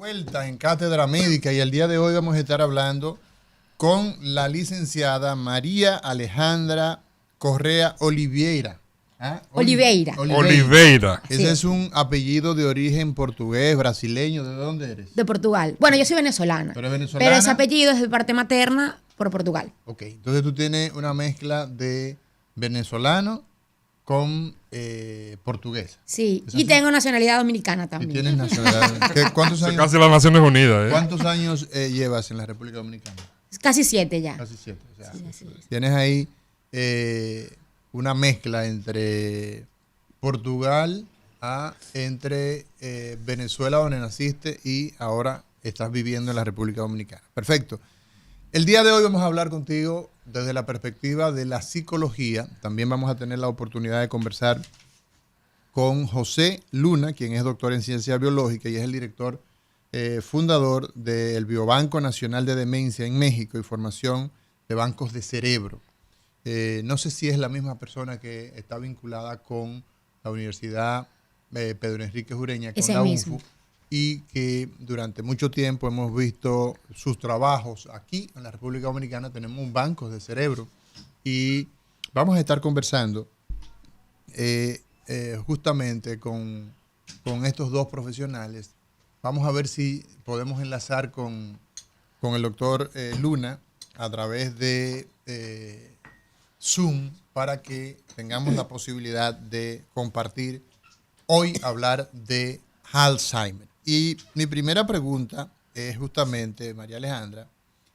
vuelta en Cátedra Médica y el día de hoy vamos a estar hablando con la licenciada María Alejandra Correa Oliveira. ¿Ah? Oliveira. Oliveira. Ese Sí. es un apellido de origen portugués, brasileño. ¿De dónde eres? De Portugal. Bueno, yo soy venezolana. ¿Tú eres venezolana? Pero ese apellido es de parte materna por Portugal. Ok, entonces tú tienes una mezcla de venezolano con portugués. Sí. ¿Es Y así? tengo nacionalidad dominicana Y también. tienes nacionalidad. ¿Cuántos Son años, casi las Naciones Unidas. cuántos años llevas en la República Dominicana? Casi 7 ya. Casi 7. O sea, Sí, así es. tienes ahí una mezcla entre Portugal, entre Venezuela, donde naciste, y ahora estás viviendo en la República Dominicana. Perfecto. El día de hoy vamos a hablar contigo desde la perspectiva de la psicología. También vamos a tener la oportunidad de conversar con José Luna, quien es doctor en ciencia biológica y es el director fundador del Biobanco Nacional de Demencia en México y formación de bancos de cerebro. No sé si es la misma persona que está vinculada con la Universidad Pedro Enríquez Ureña, con Ese la mismo. UNFU, y que durante mucho tiempo hemos visto sus trabajos aquí en la República Dominicana. Tenemos un banco de cerebro y vamos a estar conversando justamente con estos dos profesionales. Vamos a ver si podemos enlazar con el doctor Luna a través de Zoom para que tengamos la posibilidad de compartir hoy, hablar de Alzheimer. Y mi primera pregunta es justamente, María Alejandra,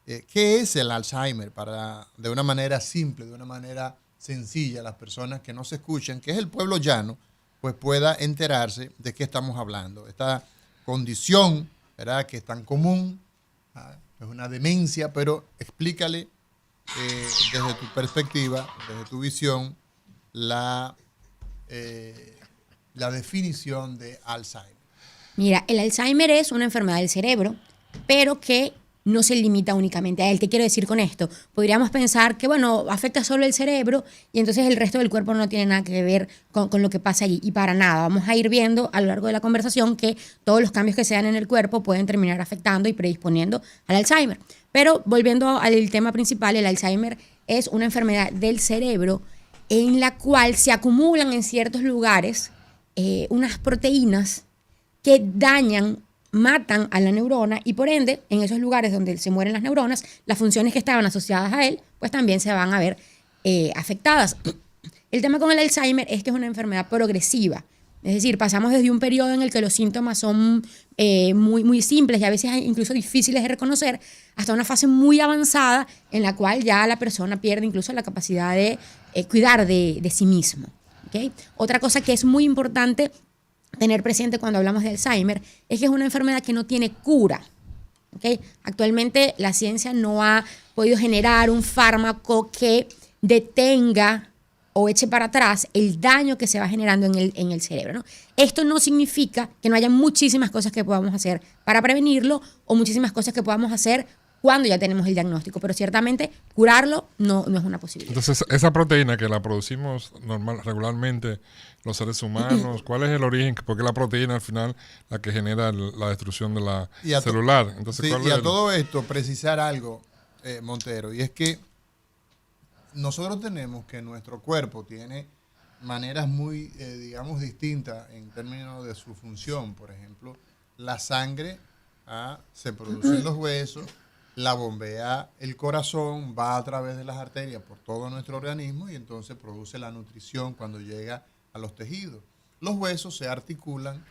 ¿qué es el Alzheimer? Para, de una manera simple, de una manera sencilla, las personas que no se escuchan, que es el pueblo llano, pues pueda enterarse de qué estamos hablando. Esta condición, ¿verdad?, que es tan común, es una demencia, pero explícale desde tu perspectiva, desde tu visión, la definición de Alzheimer. Mira, el Alzheimer es una enfermedad del cerebro, pero que no se limita únicamente a él. ¿Qué quiero decir con esto? Podríamos pensar que, bueno, afecta solo el cerebro y entonces el resto del cuerpo no tiene nada que ver con lo que pasa allí. Y para nada. Vamos a ir viendo a lo largo de la conversación que todos los cambios que se dan en el cuerpo pueden terminar afectando y predisponiendo al Alzheimer. Pero volviendo al tema principal, el Alzheimer es una enfermedad del cerebro en la cual se acumulan en ciertos lugares unas proteínas que dañan, matan a la neurona y por ende, en esos lugares donde se mueren las neuronas, las funciones que estaban asociadas a él, pues también se van a ver afectadas. El tema con el Alzheimer es que es una enfermedad progresiva. Es decir, pasamos desde un periodo en el que los síntomas son muy simples y a veces incluso difíciles de reconocer, hasta una fase muy avanzada en la cual ya la persona pierde incluso la capacidad de cuidar de sí mismo. ¿Okay? Otra cosa que es muy importante tener presente cuando hablamos de Alzheimer es que es una enfermedad que no tiene cura. ¿Okay? Actualmente la ciencia no ha podido generar un fármaco que detenga o eche para atrás el daño que se va generando en el cerebro, ¿no? Esto no significa que no haya muchísimas cosas que podamos hacer para prevenirlo o muchísimas cosas que podamos hacer cuando ya tenemos el diagnóstico, pero ciertamente curarlo no es una posibilidad. Entonces, esa proteína que la producimos regularmente los seres humanos, ¿cuál es el origen? Porque la proteína al final la que genera la destrucción de la celular. Entonces, sí, ¿cuál y es a todo esto precisar algo, Montero, y es que nosotros tenemos que nuestro cuerpo tiene maneras muy, digamos, distintas en términos de su función. Por ejemplo, la sangre se produce en los huesos, la bombea el corazón, va a través de las arterias por todo nuestro organismo y entonces produce la nutrición cuando llega a los tejidos. Los huesos se articulan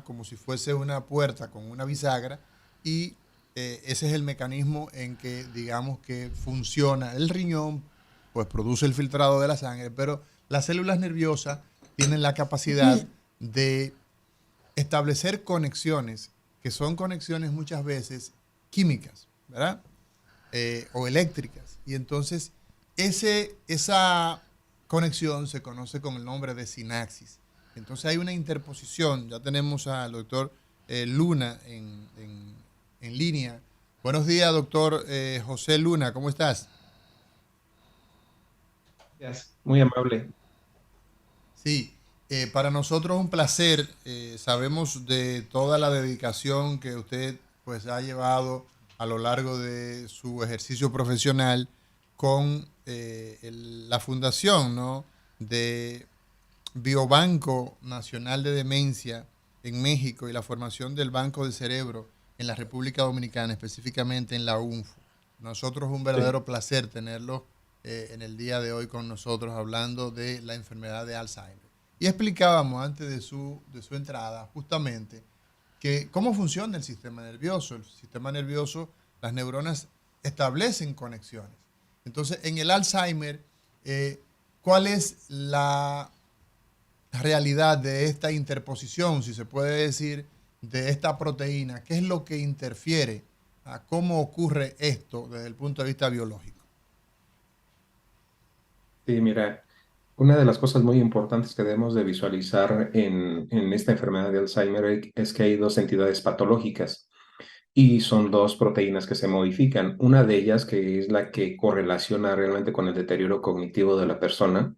como si fuese una puerta con una bisagra y ese es el mecanismo en que, digamos, que funciona el riñón, pues produce el filtrado de la sangre, pero las células nerviosas tienen la capacidad de establecer conexiones, que son conexiones muchas veces químicas, ¿verdad? O eléctricas. Y entonces esa conexión se conoce con el nombre de sinapsis. Entonces hay una interposición. Ya tenemos al doctor Luna en línea. Buenos días, doctor José Luna, ¿cómo estás? Muy amable. Sí, para nosotros un placer. Sabemos de toda la dedicación que usted pues ha llevado a lo largo de su ejercicio profesional con la fundación, ¿no?, de Biobanco Nacional de Demencia en México y la formación del Banco del Cerebro en la República Dominicana, específicamente en la UNFO. Nosotros es un Sí, verdadero placer tenerlo en el día de hoy con nosotros hablando de la enfermedad de Alzheimer. Y explicábamos antes de su entrada justamente que cómo funciona el sistema nervioso. El sistema nervioso, las neuronas establecen conexiones. Entonces, en el Alzheimer, ¿cuál es la realidad de esta interposición, si se puede decir, de esta proteína? ¿Qué es lo que interfiere a cómo ocurre esto desde el punto de vista biológico? sí, mira, una de las cosas muy importantes que debemos de visualizar en esta enfermedad de Alzheimer es que hay dos entidades patológicas y son dos proteínas que se modifican. Una de ellas, que es la que correlaciona realmente con el deterioro cognitivo de la persona,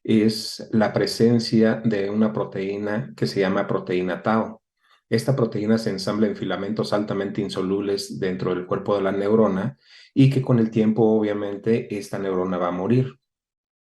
es la presencia de una proteína que se llama proteína tau. Esta proteína se ensambla en filamentos altamente insolubles dentro del cuerpo de la neurona y que con el tiempo, obviamente, esta neurona va a morir.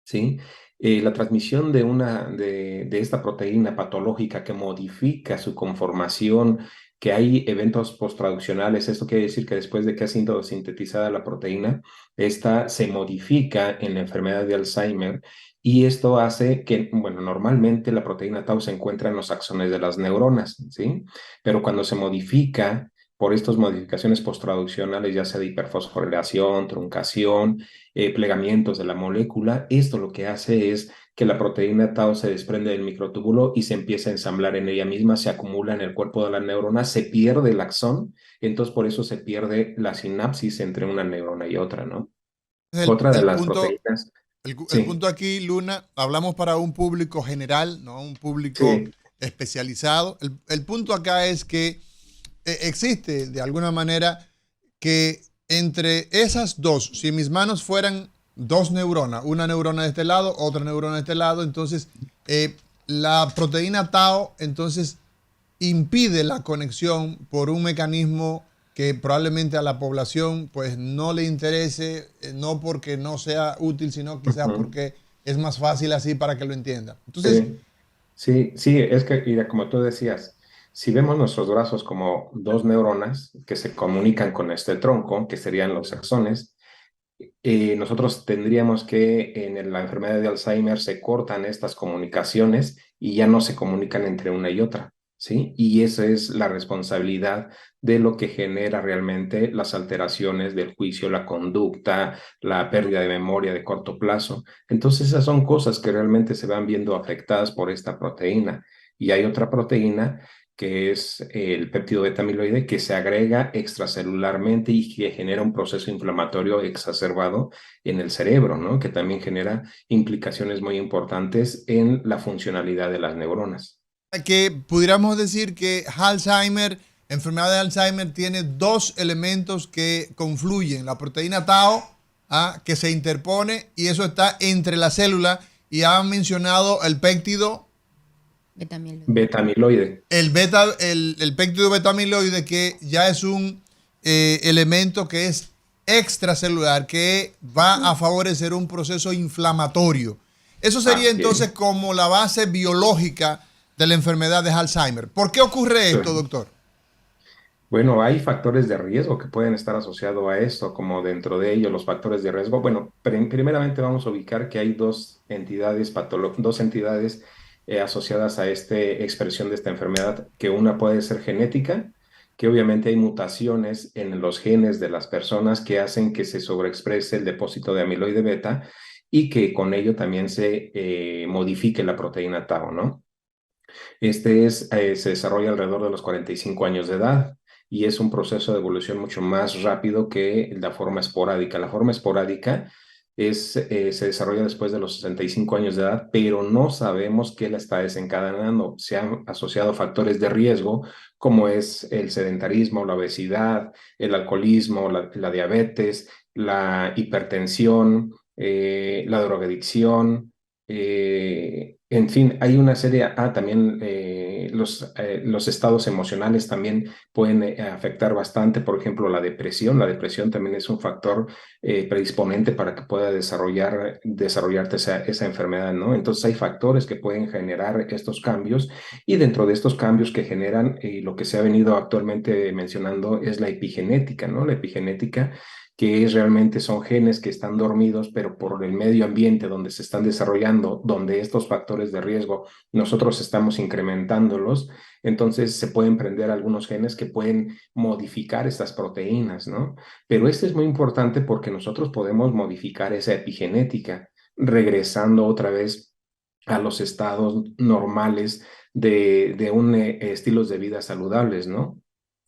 ¿Sí? La transmisión de esta proteína patológica que modifica su conformación, que hay eventos posttraduccionales, esto quiere decir que después de que ha sido sintetizada la proteína, esta se modifica en la enfermedad de Alzheimer y esto hace que, bueno, normalmente la proteína tau se encuentra en los axones de las neuronas, ¿sí? Pero cuando se modifica por estas modificaciones posttraduccionales, ya sea de hiperfosforilación, truncación, plegamientos de la molécula, esto lo que hace es que la proteína tau se desprende del microtúbulo y se empieza a ensamblar en ella misma, se acumula en el cuerpo de la neurona, se pierde el axón, entonces por eso se pierde la sinapsis entre una neurona y otra, ¿no? Otra de El las punto, proteínas, el sí, punto aquí, Luna, hablamos para un público general, no un público sí, especializado. El punto acá es que existe de alguna manera que entre esas dos, si mis manos fueran dos neuronas, una neurona de este lado, otra neurona de este lado, entonces la proteína tau entonces impide la conexión por un mecanismo que probablemente a la población pues no le interese, no porque no sea útil, sino quizás ujú, porque es más fácil así para que lo entienda. Entonces, sí. Sí, sí, es que, mira, como tú decías, si vemos nuestros brazos como dos neuronas que se comunican con este tronco, que serían los axones, nosotros tendríamos que la enfermedad de Alzheimer se cortan estas comunicaciones y ya no se comunican entre una y otra, ¿sí? Y esa es la responsabilidad de lo que genera realmente las alteraciones del juicio, la conducta, la pérdida de memoria de corto plazo. Entonces, esas son cosas que realmente se van viendo afectadas por esta proteína. Y hay otra proteína que es el péptido beta amiloide, que se agrega extracelularmente y que genera un proceso inflamatorio exacerbado en el cerebro, ¿no? Que también genera implicaciones muy importantes en la funcionalidad de las neuronas. que pudiéramos decir que Alzheimer, enfermedad de Alzheimer, tiene dos elementos que confluyen. La proteína tau, que se interpone y eso está entre la célula. Y han mencionado el péptido, Beta-amiloide. Beta amiloide. el péptido beta amiloide, que ya es un elemento que es extracelular, que va a favorecer un proceso inflamatorio. Eso sería Así entonces es. como la base biológica de la enfermedad de Alzheimer. ¿Por qué ocurre esto, doctor? Bueno, hay factores de riesgo que pueden estar asociados a esto, como dentro de ellos los factores de riesgo. Bueno, primeramente vamos a ubicar que hay dos entidades asociadas a esta expresión de esta enfermedad, que una puede ser genética, que obviamente hay mutaciones en los genes de las personas que hacen que se sobreexprese el depósito de amiloide beta y que con ello también se modifique la proteína tau, ¿no? Se desarrolla alrededor de los 45 años de edad y es un proceso de evolución mucho más rápido que la forma esporádica. La forma esporádica se desarrolla después de los 65 años de edad, pero no sabemos qué la está desencadenando. Se han asociado factores de riesgo como es el sedentarismo, la obesidad, el alcoholismo, la diabetes, la hipertensión, la drogadicción, En fin, hay una serie, también los estados emocionales también pueden afectar bastante, por ejemplo, la depresión también es un factor predisponente para que pueda desarrollarte esa enfermedad, ¿no? Entonces hay factores que pueden generar estos cambios y dentro de estos cambios que generan, lo que se ha venido actualmente mencionando es la epigenética, ¿no? La epigenética que realmente son genes que están dormidos, pero por el medio ambiente donde se están desarrollando, donde estos factores de riesgo nosotros estamos incrementándolos, entonces se pueden prender algunos genes que pueden modificar estas proteínas, ¿no? Pero esto es muy importante porque nosotros podemos modificar esa epigenética, regresando otra vez a los estados normales de un estilos de vida saludables, ¿no?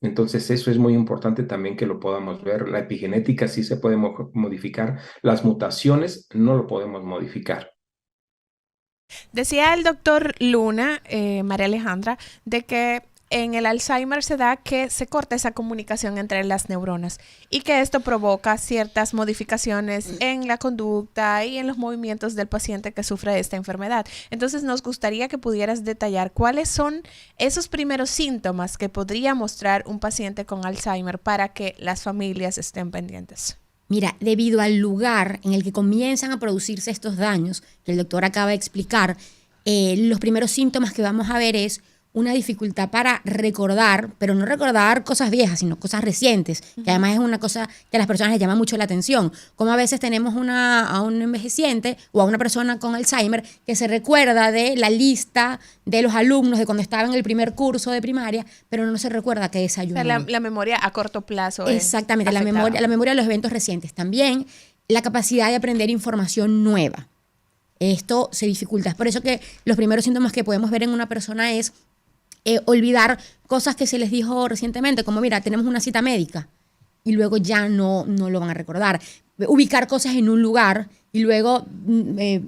Entonces, eso es muy importante también que lo podamos ver. La epigenética sí se puede modificar, las mutaciones no lo podemos modificar. Decía el doctor Luna, María Alejandra, de que en el Alzheimer se da que se corta esa comunicación entre las neuronas y que esto provoca ciertas modificaciones en la conducta y en los movimientos del paciente que sufre de esta enfermedad. Entonces nos gustaría que pudieras detallar cuáles son esos primeros síntomas que podría mostrar un paciente con Alzheimer para que las familias estén pendientes. Mira, debido al lugar en el que comienzan a producirse estos daños, que el doctor acaba de explicar, los primeros síntomas que vamos a ver es una dificultad para recordar, pero no recordar cosas viejas, sino cosas recientes, que además es una cosa que a las personas les llama mucho la atención. Como a veces tenemos a un envejeciente o a una persona con Alzheimer que se recuerda de la lista de los alumnos de cuando estaba en el primer curso de primaria, pero no se recuerda que desayunó. O sea, la memoria a corto plazo. Exactamente, la memoria de los eventos recientes. También la capacidad de aprender información nueva. Esto se dificulta. Es por eso que los primeros síntomas que podemos ver en una persona es olvidar cosas que se les dijo recientemente, como mira, tenemos una cita médica y luego ya no lo van a recordar. Ubicar cosas en un lugar y luego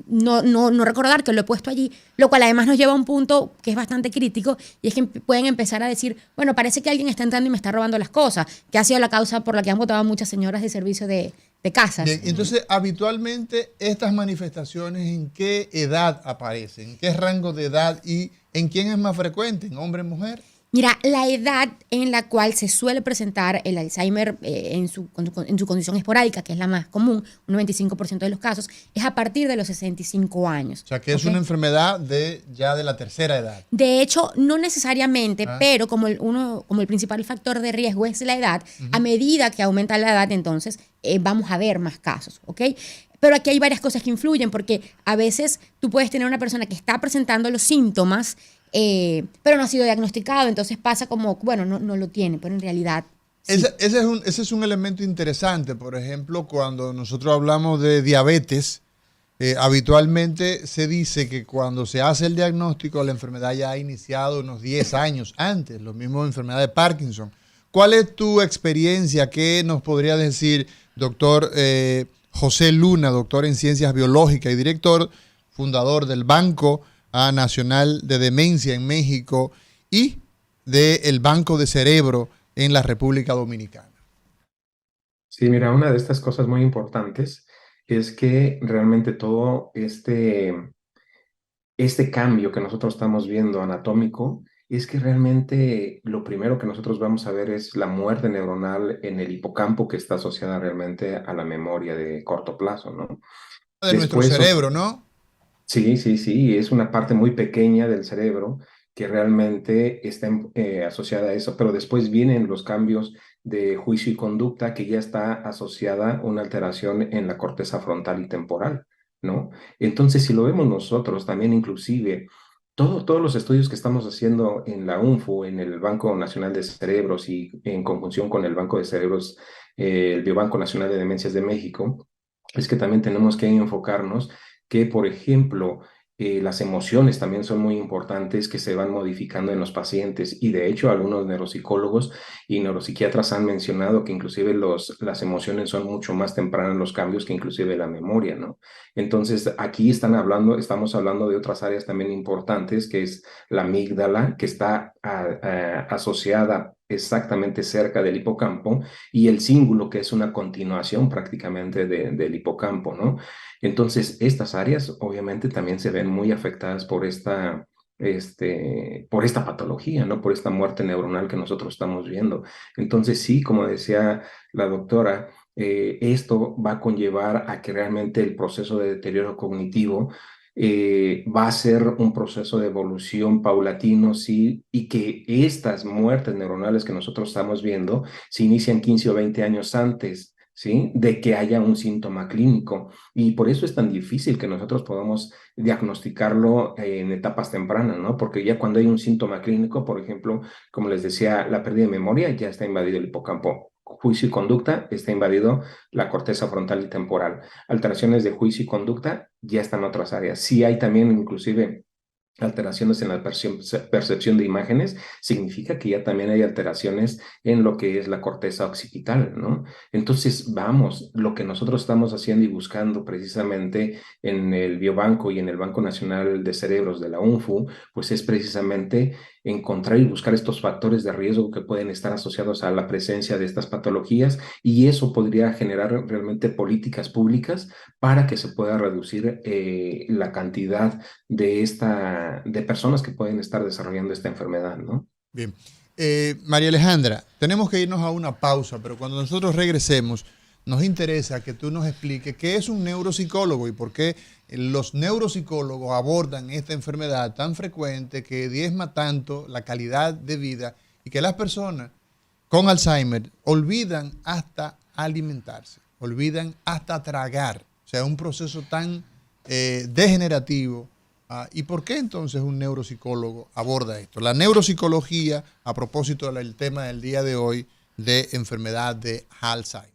no recordar que lo he puesto allí, lo cual además nos lleva a un punto que es bastante crítico y es que pueden empezar a decir, bueno, parece que alguien está entrando y me está robando las cosas, que ha sido la causa por la que han votado muchas señoras de servicio de casas. Bien, entonces, habitualmente, estas manifestaciones, ¿en qué edad aparecen? ¿En qué rango de edad y en quién es más frecuente? ¿En hombre o mujer? Mira, la edad en la cual se suele presentar el Alzheimer en su condición esporádica, que es la más común, un 95% de los casos, es a partir de los 65 años. O sea, que es una enfermedad ya de la tercera edad. De hecho, no necesariamente, pero como el principal factor de riesgo es la edad, a medida que aumenta la edad, entonces vamos a ver más casos, ¿ok? Pero aquí hay varias cosas que influyen, porque a veces tú puedes tener una persona que está presentando los síntomas, pero no ha sido diagnosticado, entonces pasa como, bueno, no lo tiene, pero en realidad sí. Ese es un elemento interesante. Por ejemplo, cuando nosotros hablamos de diabetes, habitualmente se dice que cuando se hace el diagnóstico, la enfermedad ya ha iniciado unos 10 años antes, lo mismo enfermedad de Parkinson. ¿Cuál es tu experiencia? ¿Qué nos podría decir, doctor José Luna, doctor en ciencias biológicas y director, fundador del Banco Nacional de Demencia en México y del Banco de Cerebro en la República Dominicana? Sí, mira, una de estas cosas muy importantes es que realmente todo este cambio que nosotros estamos viendo anatómico es que realmente lo primero que nosotros vamos a ver es la muerte neuronal en el hipocampo que está asociada realmente a la memoria de corto plazo, ¿no? De nuestro cerebro, ¿no? Sí, sí, sí, es una parte muy pequeña del cerebro que realmente está asociada a eso, pero después vienen los cambios de juicio y conducta que ya está asociada a una alteración en la corteza frontal y temporal, ¿no? Entonces, si lo vemos nosotros, también inclusive todos los estudios que estamos haciendo en la UNFU, en el Banco Nacional de Cerebros y en conjunción con el Banco de Cerebros, el Biobanco Nacional de Demencias de México, es que también tenemos que enfocarnos que, por ejemplo, las emociones también son muy importantes que se van modificando en los pacientes y de hecho algunos neuropsicólogos y neuropsiquiatras han mencionado que inclusive las emociones son mucho más tempranas en los cambios que inclusive la memoria, ¿no? Entonces aquí estamos hablando de otras áreas también importantes que es la amígdala que está asociada exactamente cerca del hipocampo, y el cíngulo, que es una continuación prácticamente del hipocampo, ¿no? Entonces, estas áreas obviamente también se ven muy afectadas por esta patología, ¿no? Por esta muerte neuronal que nosotros estamos viendo. Entonces, sí, como decía la doctora, esto va a conllevar a que realmente el proceso de deterioro cognitivo va a ser un proceso de evolución paulatino, sí, y que estas muertes neuronales que nosotros estamos viendo se inician 15 o 20 años antes, ¿sí? De que haya un síntoma clínico. Y por eso es tan difícil que nosotros podamos diagnosticarlo en etapas tempranas, ¿no? Porque ya cuando hay un síntoma clínico, por ejemplo, como les decía, la pérdida de memoria, ya está invadido el hipocampo. Juicio y conducta, está invadido la corteza frontal y temporal. Alteraciones de juicio y conducta, ya están en otras áreas. Sí hay también inclusive alteraciones en la percepción de imágenes, significa que ya también hay alteraciones en lo que es la corteza occipital, ¿no? Entonces, vamos, lo que nosotros estamos haciendo y buscando precisamente en el Biobanco y en el Banco Nacional de Cerebros de la UNFU, pues es precisamente encontrar y buscar estos factores de riesgo que pueden estar asociados a la presencia de estas patologías, y eso podría generar realmente políticas públicas para que se pueda reducir la cantidad de personas que pueden estar desarrollando esta enfermedad, ¿no? Bien. María Alejandra, tenemos que irnos a una pausa, pero cuando nosotros regresemos, nos interesa que tú nos expliques qué es un neuropsicólogo y por qué los neuropsicólogos abordan esta enfermedad tan frecuente que diezma tanto la calidad de vida y que las personas con Alzheimer olvidan hasta alimentarse, olvidan hasta tragar. O sea, un proceso tan degenerativo. ¿Y por qué entonces un neuropsicólogo aborda esto? La neuropsicología, a propósito del tema del día de hoy, de enfermedad de Alzheimer.